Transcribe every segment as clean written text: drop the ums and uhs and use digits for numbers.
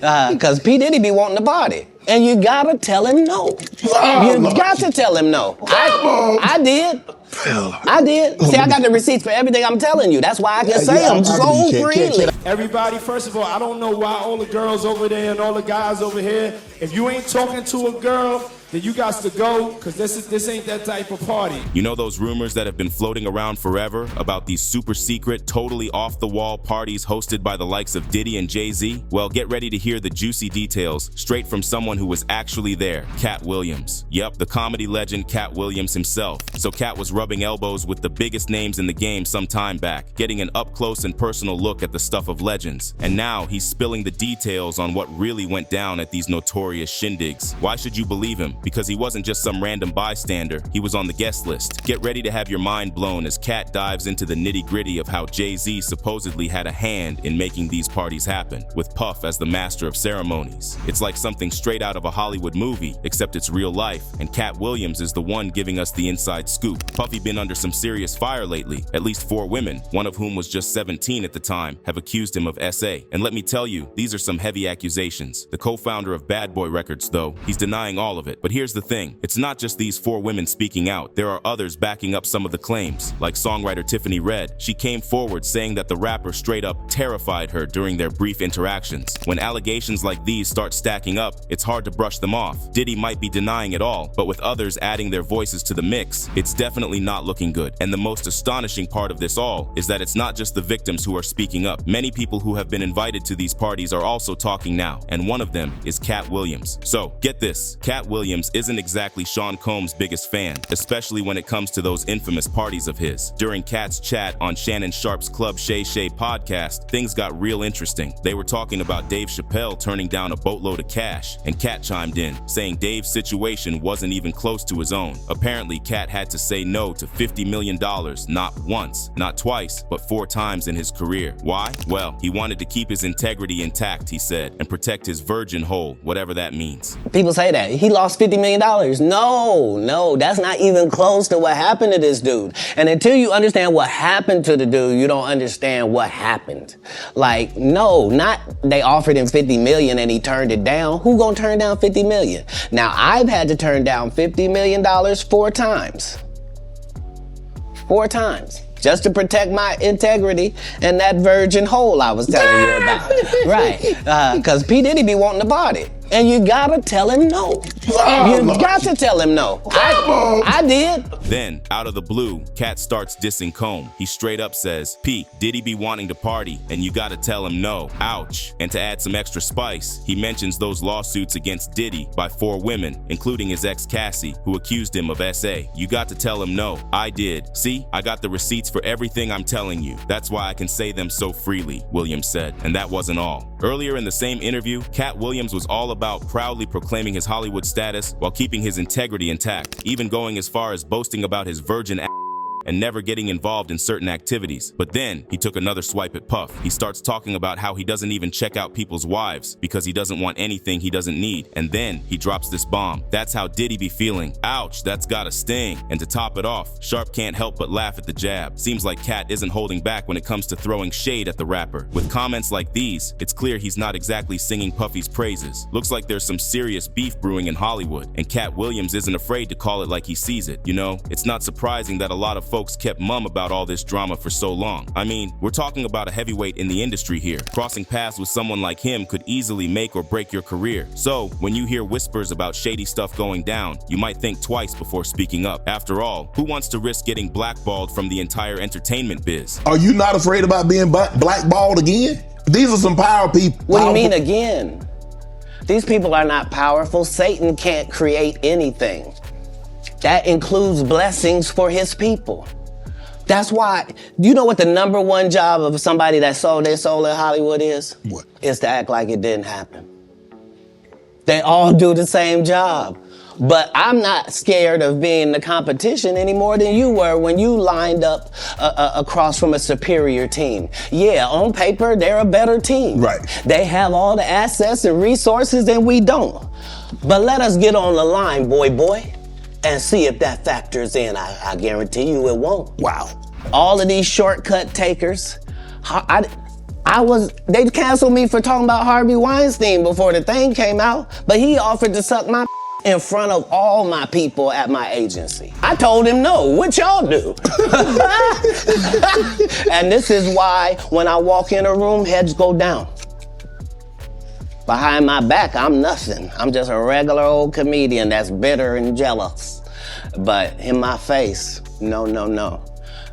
Because P. Diddy be wanting to party. And you gotta tell him no. You got to tell him no. I did. I did. See, I got the receipts for everything I'm telling you. That's why I can say them so freely. Everybody, first of all, I don't know why all the girls over there and all the guys over here, if you ain't talking to a girl, then you got to go, because this ain't that type of party. You know those rumors that have been floating around forever about these super secret, totally off-the-wall parties hosted by the likes of Diddy and Jay-Z? Well, get ready to hear the juicy details straight from someone who was actually there, Katt Williams. Yep, the comedy legend Katt Williams himself. So Katt was rubbing elbows with the biggest names in the game some time back, getting an up-close and personal look at the stuff of legends. And now he's spilling the details on what really went down at these notorious shindigs. Why should you believe him? Because he wasn't just some random bystander, he was on the guest list. Get ready to have your mind blown as Katt dives into the nitty-gritty of how Jay-Z supposedly had a hand in making these parties happen, with Puff as the master of ceremonies. It's like something straight out of a Hollywood movie, except it's real life, and Katt Williams is the one giving us the inside scoop. Puffy been under some serious fire lately. At least 4 women, one of whom was just 17 at the time, have accused him of SA. And let me tell you, these are some heavy accusations. The co-founder of Bad Boy Records, though, he's denying all of it. But here's the thing, it's not just these 4 women speaking out. There are others backing up some of the claims, like songwriter Tiffany Red. She came forward saying that the rapper straight up terrified her during their brief interactions. When allegations like these start stacking up, it's hard to brush them off. Diddy might be denying it all, but with others adding their voices to the mix, it's definitely not looking good. And the most astonishing part of this all is that it's not just the victims who are speaking up. Many people who have been invited to these parties are also talking now, and one of them is Katt Williams. So, get this, Katt Williams isn't exactly Sean Combs' biggest fan, especially when it comes to those infamous parties of his. During Katt's chat on Shannon Sharp's Club Shay Shay podcast, things got real interesting. They were talking about Dave Chappelle turning down a boatload of cash, and Katt chimed in, saying Dave's situation wasn't even close to his own. Apparently, Katt had to say no to $50 million, not once, not twice, but 4 times in his career. Why? Well, he wanted to keep his integrity intact, he said, and protect his virgin whole, whatever that means. People say that. He lost $50 million. No, that's not even close to what happened to this dude. And until you understand what happened to the dude, you don't understand what happened. Like, no, not they offered him 50 million and he turned it down. Who gonna turn down 50 million? Now, I've had to turn down $50 million 4 times. 4 times. Just to protect my integrity and that virgin hole I was telling you about. Right, because P. Diddy be wanting to party. And you gotta tell him no. You got to tell him no. I did. Then, out of the blue, Katt starts dissing Comb. He straight up says, P, Diddy be wanting to party, and you gotta tell him no. Ouch. And to add some extra spice, he mentions those lawsuits against Diddy by 4 women, including his ex Cassie, who accused him of SA. You got to tell him no. I did. See, I got the receipts for everything I'm telling you. That's why I can say them so freely, Williams said. And that wasn't all. Earlier in the same interview, Katt Williams was all about proudly proclaiming his Hollywood status while keeping his integrity intact, even going as far as boasting about his virgin and never getting involved in certain activities. But then he took another swipe at Puff. He starts talking about how he doesn't even check out people's wives because he doesn't want anything he doesn't need. And then he drops this bomb. That's how Diddy be feeling. Ouch, that's gotta sting. And to top it off, Sharp can't help but laugh at the jab. Seems like Katt isn't holding back when it comes to throwing shade at the rapper. With comments like these, it's clear he's not exactly singing Puffy's praises. Looks like there's some serious beef brewing in Hollywood, and Katt Williams isn't afraid to call it like he sees it. You know, it's not surprising that a lot of folks kept mum about all this drama for so long. I mean, we're talking about a heavyweight in the industry here. Crossing paths with someone like him could easily make or break your career. So, when you hear whispers about shady stuff going down, you might think twice before speaking up. After all, who wants to risk getting blackballed from the entire entertainment biz? Are you not afraid about being blackballed again? These are some power people. What do you mean again? These people are not powerful. Satan can't create anything. That includes blessings for his people. That's why, you know what the #1 job of somebody that sold their soul in Hollywood is? What? Is to act like it didn't happen. They all do the same job. But I'm not scared of being the competition any more than you were when you lined up across from a superior team. Yeah, on paper, they're a better team. Right. They have all the assets and resources and we don't. But let us get on the line, boy, and see if that factors in. I guarantee you it won't. Wow. All of these shortcut takers, They canceled me for talking about Harvey Weinstein before the thing came out, but he offered to suck my in front of all my people at my agency. I told him no, what y'all do? And this is why when I walk in a room, heads go down. Behind my back, I'm nothing. I'm just a regular old comedian that's bitter and jealous. But in my face, no, no, no.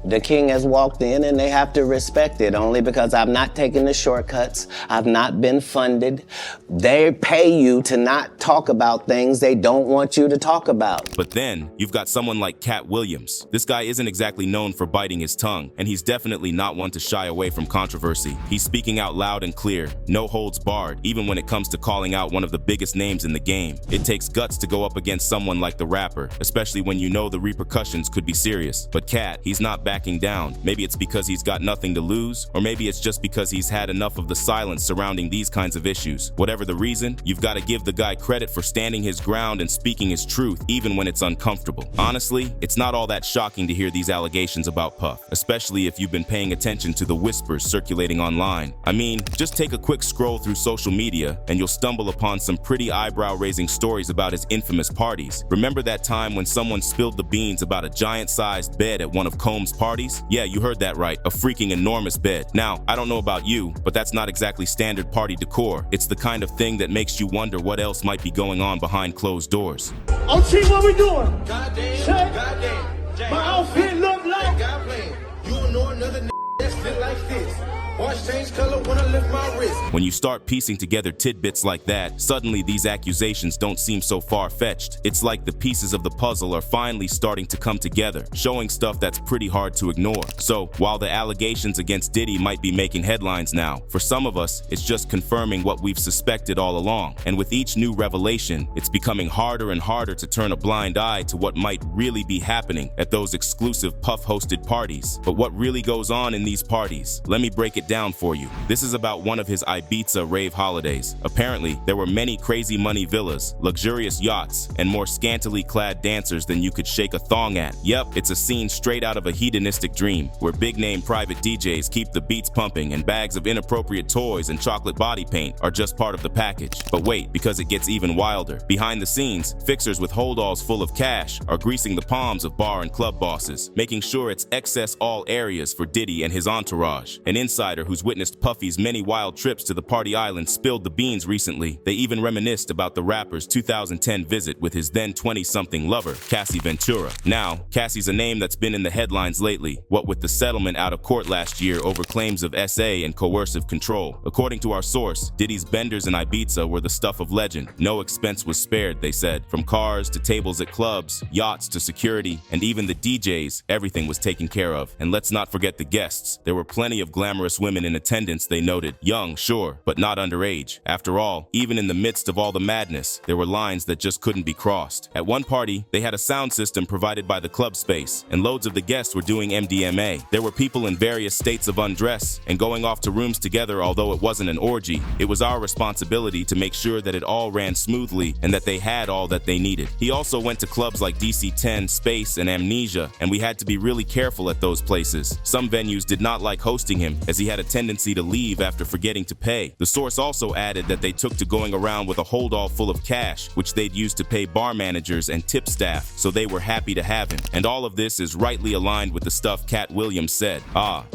The king has walked in and they have to respect it only because I've not taken the shortcuts. I've not been funded. They pay you to not talk about things they don't want you to talk about. But then you've got someone like Katt Williams. This guy isn't exactly known for biting his tongue, and he's definitely not one to shy away from controversy. He's speaking out loud and clear, no holds barred, even when it comes to calling out one of the biggest names in the game. It takes guts to go up against someone like the rapper, especially when you know the repercussions could be serious. But Katt, he's not backing down. Maybe it's because he's got nothing to lose, or maybe it's just because he's had enough of the silence surrounding these kinds of issues. Whatever the reason, you've got to give the guy credit for standing his ground and speaking his truth, even when it's uncomfortable. Honestly, it's not all that shocking to hear these allegations about Puff, especially if you've been paying attention to the whispers circulating online. I mean, just take a quick scroll through social media and you'll stumble upon some pretty eyebrow-raising stories about his infamous parties. Remember that time when someone spilled the beans about a giant-sized bed at one of Combs' parties? Yeah, you heard that right, a freaking enormous bed. Now, I don't know about you, but that's not exactly standard party decor. It's the kind of thing that makes you wonder what else might be going on behind closed doors. Oh, T, what we doing? Goddamn, Check. goddamn. My outfit look like. God playing. You don't know another that's fit like this. Watch change color when I lift my wrist. When you start piecing together tidbits like that, suddenly these accusations don't seem so far-fetched. It's like the pieces of the puzzle are finally starting to come together, showing stuff that's pretty hard to ignore. So, while the allegations against Diddy might be making headlines now, for some of us, it's just confirming what we've suspected all along. And with each new revelation, it's becoming harder and harder to turn a blind eye to what might really be happening at those exclusive Puff-hosted parties. But what really goes on in these parties? Let me break it down for you. This is about one of his Ibiza rave holidays. Apparently, there were many crazy money villas, luxurious yachts, and more scantily clad dancers than you could shake a thong at. Yep, it's a scene straight out of a hedonistic dream, where big-name private DJs keep the beats pumping and bags of inappropriate toys and chocolate body paint are just part of the package. But wait, because it gets even wilder. Behind the scenes, fixers with holdalls full of cash are greasing the palms of bar and club bosses, making sure it's excess all areas for Diddy and his entourage. An insider who's witnessed Puffy's many wild trips to the party island spilled the beans recently. They even reminisced about the rapper's 2010 visit with his then 20-something lover, Cassie Ventura. Now, Cassie's a name that's been in the headlines lately, what with the settlement out of court last year over claims of SA and coercive control. According to our source, Diddy's benders in Ibiza were the stuff of legend. No expense was spared, they said. From cars to tables at clubs, yachts to security, and even the DJs, everything was taken care of. And let's not forget the guests. There were plenty of glamorous women in attendance, they noted. Young, sure, but not underage. After all, even in the midst of all the madness, there were lines that just couldn't be crossed. At one party, they had a sound system provided by the club space, and loads of the guests were doing MDMA. There were people in various states of undress and going off to rooms together. Although it wasn't an orgy, it was our responsibility to make sure that it all ran smoothly and that they had all that they needed. He also went to clubs like DC-10, Space, and Amnesia, and we had to be really careful at those places. Some venues did not like hosting him, as he had a tendency to leave after forgetting to pay. The source also added that they took to going around with a holdall full of cash, which they'd use to pay bar managers and tip staff, so they were happy to have him. And all of this is rightly aligned with the stuff Katt Williams said.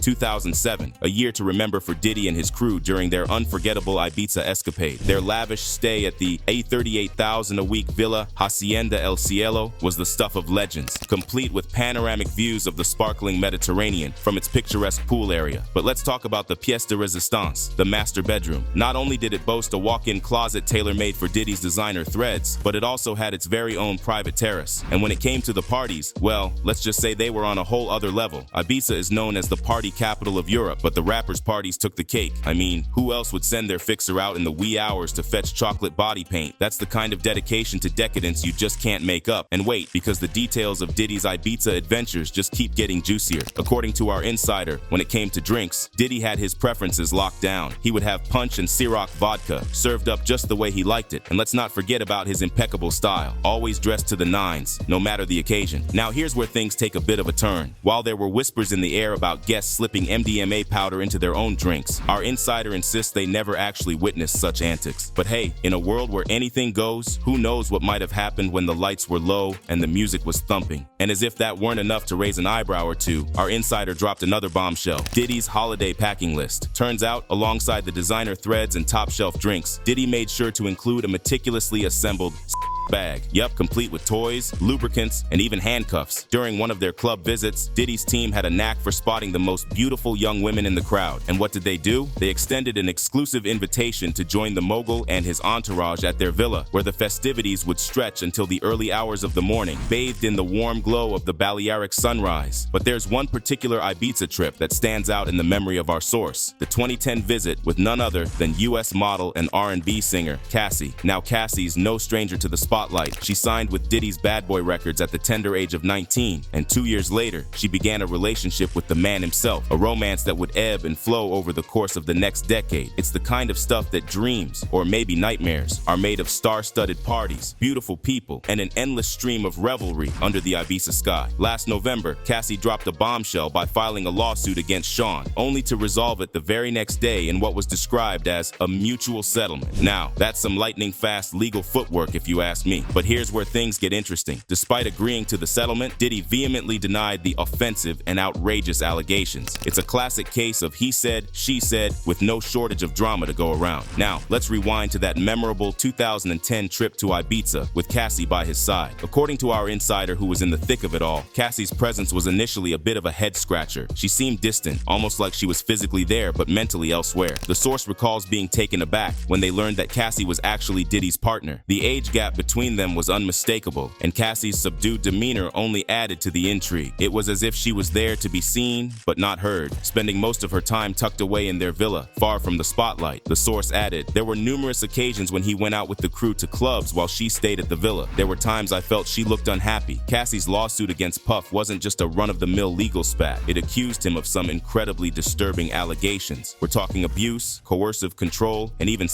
2007, a year to remember for Diddy and his crew during their unforgettable Ibiza escapade. Their lavish stay at the $38,000 a week villa Hacienda El Cielo was the stuff of legends, complete with panoramic views of the sparkling Mediterranean from its picturesque pool area. But let's talk about the pièce de résistance, the master bedroom. Not only did it boast a walk-in closet tailor-made for Diddy's designer threads, but it also had its very own private terrace. And when it came to the parties, well, let's just say they were on a whole other level. Ibiza is known as the party capital of Europe, but the rappers' parties took the cake. I mean, who else would send their fixer out in the wee hours to fetch chocolate body paint? That's the kind of dedication to decadence you just can't make up. And wait, because the details of Diddy's Ibiza adventures just keep getting juicier. According to our insider, when When it came to drinks, Diddy had his preferences locked down. He would have punch and Ciroc vodka, served up just the way he liked it. And let's not forget about his impeccable style, always dressed to the nines, no matter the occasion. Now here's where things take a bit of a turn. While there were whispers in the air about guests slipping MDMA powder into their own drinks, our insider insists they never actually witnessed such antics. But hey, in a world where anything goes, who knows what might have happened when the lights were low and the music was thumping. And as if that weren't enough to raise an eyebrow or two, our insider dropped another bombshell: Diddy's holiday packing list. Turns out, alongside the designer threads and top-shelf drinks, Diddy made sure to include a meticulously assembled bag. Yep, complete with toys, lubricants, and even handcuffs. During one of their club visits, Diddy's team had a knack for spotting the most beautiful young women in the crowd. And what did they do? They extended an exclusive invitation to join the mogul and his entourage at their villa, where the festivities would stretch until the early hours of the morning, bathed in the warm glow of the Balearic sunrise. But there's one particular Ibiza trip that stands out in the memory of our source: the 2010 visit with none other than U.S. model and R&B singer Cassie. Now Cassie's no stranger to the spotlight. She signed with Diddy's Bad Boy Records at the tender age of 19, and 2 years later, she began a relationship with the man himself, a romance that would ebb and flow over the course of the next decade. It's the kind of stuff that dreams, or maybe nightmares, are made of star-studded parties, beautiful people, and an endless stream of revelry under the Ibiza sky. Last November, Cassie dropped a bombshell by filing a lawsuit against Sean, only to resolve it the very next day in what was described as a mutual settlement. Now, that's some lightning-fast legal footwork if you ask me. But here's where things get interesting. Despite agreeing to the settlement, Diddy vehemently denied the offensive and outrageous allegations. It's a classic case of he said, she said, with no shortage of drama to go around. Now, let's rewind to that memorable 2010 trip to Ibiza with Cassie by his side. According to our insider who was in the thick of it all, Cassie's presence was initially a bit of a head-scratcher. She seemed distant, almost like she was physically there but mentally elsewhere. The source recalls being taken aback when they learned that Cassie was actually Diddy's partner. The age gap between them was unmistakable, and Cassie's subdued demeanor only added to the intrigue. It was as if she was there to be seen, but not heard, spending most of her time tucked away in their villa, far from the spotlight. The source added, "There were numerous occasions when he went out with the crew to clubs while she stayed at the villa. There were times I felt she looked unhappy." Cassie's lawsuit against Puff wasn't just a run-of-the-mill legal spat. It accused him of some incredibly disturbing allegations. We're talking abuse, coercive control, and even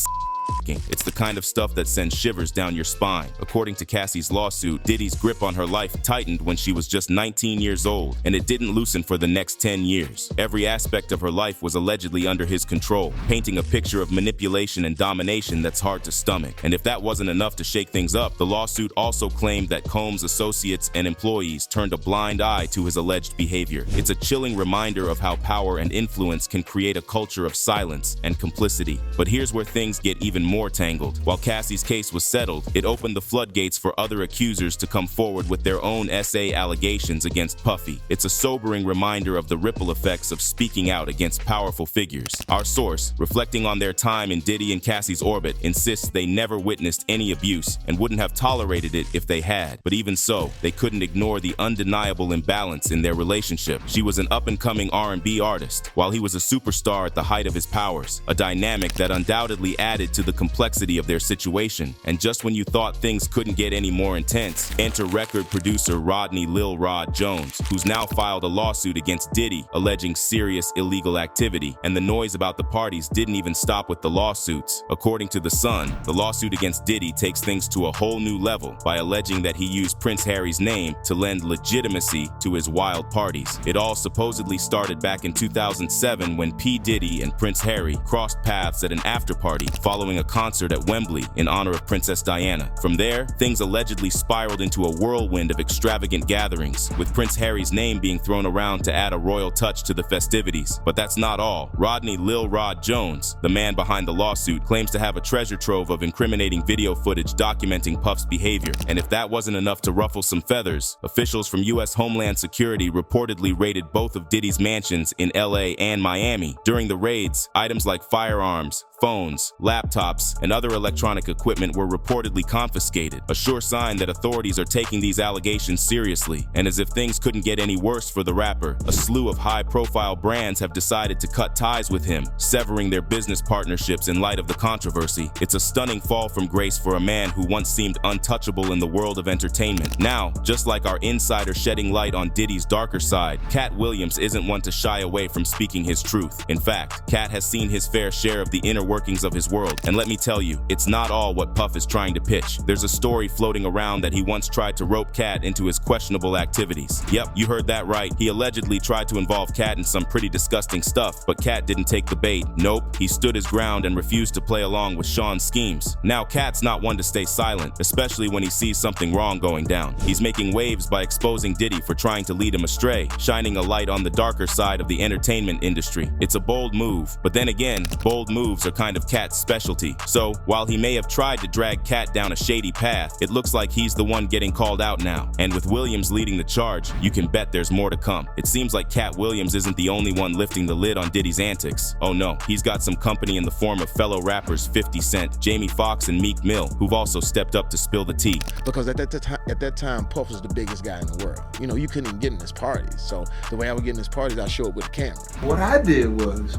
It's the kind of stuff that sends shivers down your spine. According to Cassie's lawsuit, Diddy's grip on her life tightened when she was just 19 years old, and it didn't loosen for the next 10 years. Every aspect of her life was allegedly under his control, painting a picture of manipulation and domination that's hard to stomach. And if that wasn't enough to shake things up, the lawsuit also claimed that Combs' associates and employees turned a blind eye to his alleged behavior. It's a chilling reminder of how power and influence can create a culture of silence and complicity. But here's where things get even more tangled. While Cassie's case was settled, it opened the floodgates for other accusers to come forward with their own SA allegations against Puffy. It's a sobering reminder of the ripple effects of speaking out against powerful figures. Our source, reflecting on their time in Diddy and Cassie's orbit, insists they never witnessed any abuse and wouldn't have tolerated it if they had. But even so, they couldn't ignore the undeniable imbalance in their relationship. She was an up-and-coming R&B artist, while he was a superstar at the height of his powers, a dynamic that undoubtedly added to the complexity of their situation. And just when you thought things couldn't get any more intense, enter record producer Rodney Lil Rod Jones, who's now filed a lawsuit against Diddy, alleging serious illegal activity. And the noise about the parties didn't even stop with the lawsuits. According to The Sun, the lawsuit against Diddy takes things to a whole new level by alleging that he used Prince Harry's name to lend legitimacy to his wild parties. It all supposedly started back in 2007 when P. Diddy and Prince Harry crossed paths at an after-party following a concert at Wembley in honor of Princess Diana. From there, things allegedly spiraled into a whirlwind of extravagant gatherings, with Prince Harry's name being thrown around to add a royal touch to the festivities. But that's not all. Rodney Lil Rod Jones, the man behind the lawsuit, claims to have a treasure trove of incriminating video footage documenting Puff's behavior. And if that wasn't enough to ruffle some feathers, officials from U.S. Homeland Security reportedly raided both of Diddy's mansions in LA and Miami. During the raids, items like firearms, Phones, laptops, and other electronic equipment were reportedly confiscated, a sure sign that authorities are taking these allegations seriously. And as if things couldn't get any worse for the rapper, a slew of high-profile brands have decided to cut ties with him, severing their business partnerships in light of the controversy. It's a stunning fall from grace for a man who once seemed untouchable in the world of entertainment. Now, just like our insider shedding light on Diddy's darker side, Katt Williams isn't one to shy away from speaking his truth. In fact, Katt has seen his fair share of the inner workings of his world, and let me tell you, it's not all what Puff is trying to pitch. There's a story floating around that he once tried to rope Katt into his questionable activities. Yep, you heard that right. He allegedly tried to involve Katt in some pretty disgusting stuff, but Katt didn't take the bait. Nope, he stood his ground and refused to play along with Sean's schemes. Now, Katt's not one to stay silent, especially when he sees something wrong going down. He's making waves by exposing Diddy for trying to lead him astray, shining a light on the darker side of the entertainment industry. It's a bold move, but then again, bold moves are kind of Katt's specialty. So, while he may have tried to drag Katt down a shady path, it looks like he's the one getting called out now. And with Williams leading the charge, you can bet there's more to come. It seems like Katt Williams isn't the only one lifting the lid on Diddy's antics. Oh no, he's got some company in the form of fellow rappers 50 Cent, Jamie Foxx, and Meek Mill, who've also stepped up to spill the tea. Because at that time, Puff was the biggest guy in the world. You know, you couldn't even get in his parties. So the way I would get in his parties, I show up with a camera. What I did was,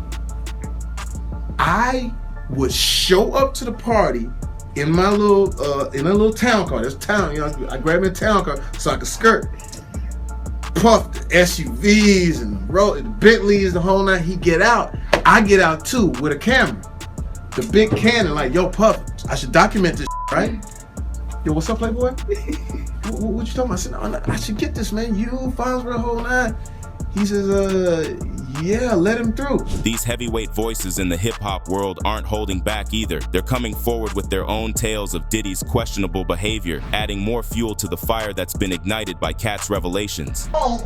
I would show up to the party in my little town car. There's town, you know, I grabbed me a town car so I could skirt. Puff the SUVs and the Bentleys, the whole night. He get out. I get out too with a camera. The big Canon, like, yo, Puff, I should document this, right? Yo, what's up, Playboy? What you talking about? I said, no, I should get this, man. You, Fonzworth, the whole night. He says, yeah, let him through. These heavyweight voices in the hip-hop world aren't holding back either. They're coming forward with their own tales of Diddy's questionable behavior, adding more fuel to the fire that's been ignited by Katt's revelations. All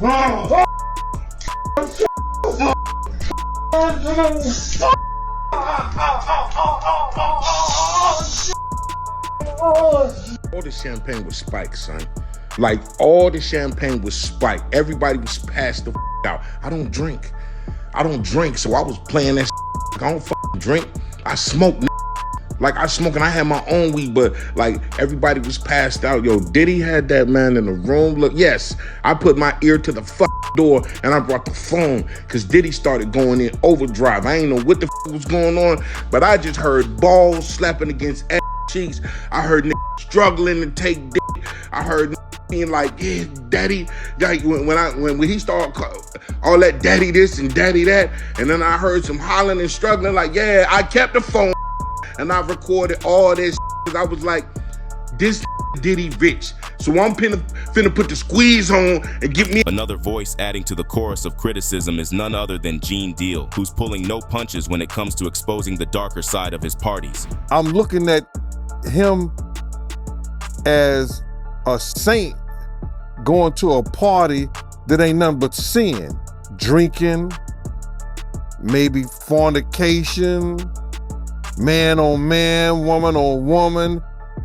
the champagne was spiked, son. Like, all the champagne was spiked. Everybody was passed the out. I don't drink, so I was playing that I don't drink. I smoke. Like, I smoke and I had my own weed, but like, everybody was passed out. Yo, Diddy had that man in the room. Look, yes, I put my ear to the door and I brought the phone because Diddy started going in overdrive. I ain't know what the was going on, but I just heard balls slapping against cheeks. I heard struggling to take dick. I heard being like, yeah, daddy. Like, when he started all that daddy this and daddy that, and then I heard some hollering and struggling like, yeah, I kept the phone and I recorded all this because I was like, this Diddy rich. So I'm finna put the squeeze on and get me. Another voice adding to the chorus of criticism is none other than Gene Deal, who's pulling no punches when it comes to exposing the darker side of his parties. I'm looking at him as a saint going to a party that ain't nothing but sin. Drinking, maybe fornication, man on man, woman on woman,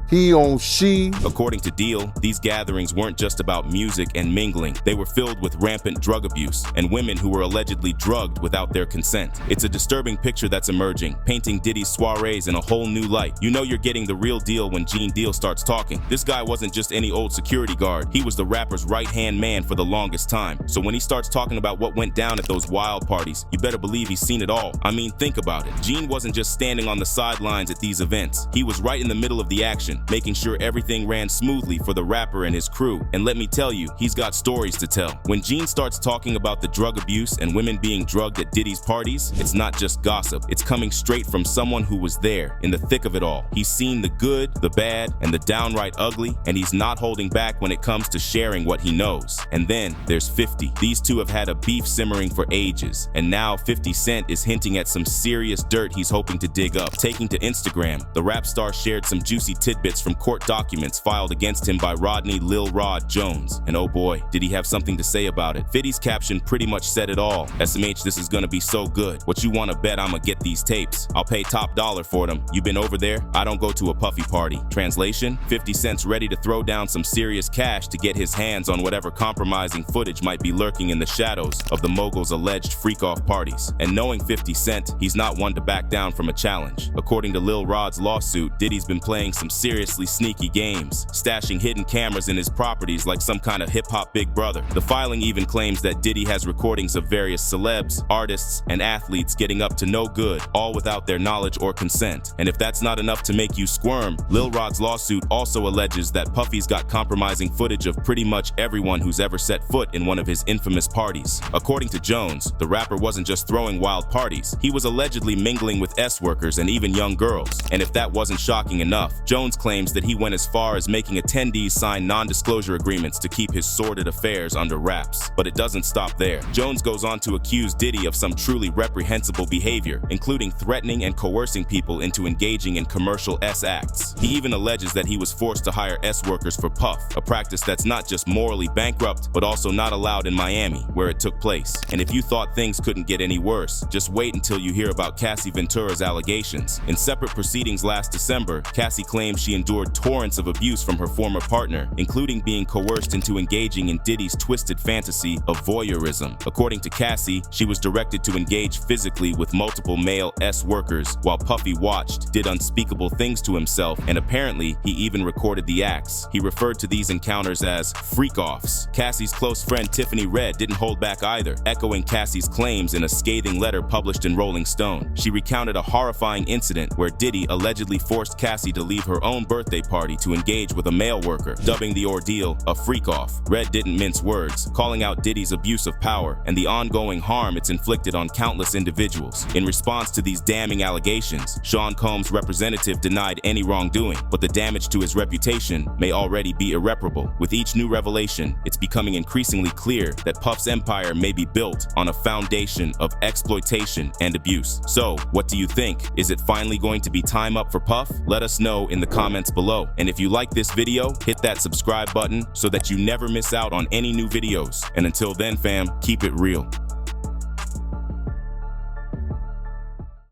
he on she. According to Deal, these gatherings weren't just about music and mingling. They were filled with rampant drug abuse and women who were allegedly drugged without their consent. It's a disturbing picture that's emerging, painting Diddy's soirees in a whole new light. You know you're getting the real deal when Gene Deal starts talking. This guy wasn't just any old security guard. He was the rapper's right-hand man for the longest time. So when he starts talking about what went down at those wild parties, you better believe he's seen it all. I mean, think about it. Gene wasn't just standing on the sidelines at these events. He was right in the middle of the action, making sure everything ran smoothly for the rapper and his crew. And let me tell you, he's got stories to tell. When Gene starts talking about the drug abuse and women being drugged at Diddy's parties, it's not just gossip. It's coming straight from someone who was there, in the thick of it all. He's seen the good, the bad, and the downright ugly, and he's not holding back when it comes to sharing what he knows. And then there's 50. These two have had a beef simmering for ages, and now 50 Cent is hinting at some serious dirt he's hoping to dig up. Taking to Instagram, the rap star shared some juicy tidbits tidbits from court documents filed against him by Rodney Lil Rod Jones. And oh boy, did he have something to say about it. 50's caption pretty much said it all. SMH, this is gonna be so good. What you wanna bet I'ma get these tapes? I'll pay top dollar for them. You been over there? I don't go to a Puffy party. Translation, 50 Cent's ready to throw down some serious cash to get his hands on whatever compromising footage might be lurking in the shadows of the mogul's alleged freak-off parties. And knowing 50 Cent, he's not one to back down from a challenge. According to Lil Rod's lawsuit, Diddy's been playing some seriously sneaky games, stashing hidden cameras in his properties like some kind of hip-hop big brother. The filing even claims that Diddy has recordings of various celebs, artists, and athletes getting up to no good, all without their knowledge or consent. And if that's not enough to make you squirm, Lil Rod's lawsuit also alleges that Puffy's got compromising footage of pretty much everyone who's ever set foot in one of his infamous parties. According to Jones, the rapper wasn't just throwing wild parties, he was allegedly mingling with S-workers and even young girls. And if that wasn't shocking enough, Jones claims that he went as far as making attendees sign non-disclosure agreements to keep his sordid affairs under wraps. But it doesn't stop there. Jones goes on to accuse Diddy of some truly reprehensible behavior, including threatening and coercing people into engaging in commercial S-acts. He even alleges that he was forced to hire S-workers for Puff, a practice that's not just morally bankrupt, but also not allowed in Miami, where it took place. And if you thought things couldn't get any worse, just wait until you hear about Cassie Ventura's allegations. In separate proceedings last December, Cassie claims she endured torrents of abuse from her former partner, including being coerced into engaging in Diddy's twisted fantasy of voyeurism. According to Cassie, she was directed to engage physically with multiple male S-workers while Puffy watched, did unspeakable things to himself, and apparently he even recorded the acts. He referred to these encounters as freak-offs. Cassie's close friend Tiffany Red didn't hold back either, echoing Cassie's claims in a scathing letter published in Rolling Stone. She recounted a horrifying incident where Diddy allegedly forced Cassie to leave her own birthday party to engage with a male worker, dubbing the ordeal a freak-off. Red didn't mince words, calling out Diddy's abuse of power and the ongoing harm it's inflicted on countless individuals. In response to these damning allegations, Sean Combs' representative denied any wrongdoing, but the damage to his reputation may already be irreparable. With each new revelation, it's becoming increasingly clear that Puff's empire may be built on a foundation of exploitation and abuse. So, what do you think? Is it finally going to be time up for Puff? Let us know in the comments below. And if you like this video, hit that subscribe button so that you never miss out on any new videos. And until then, fam, keep it real.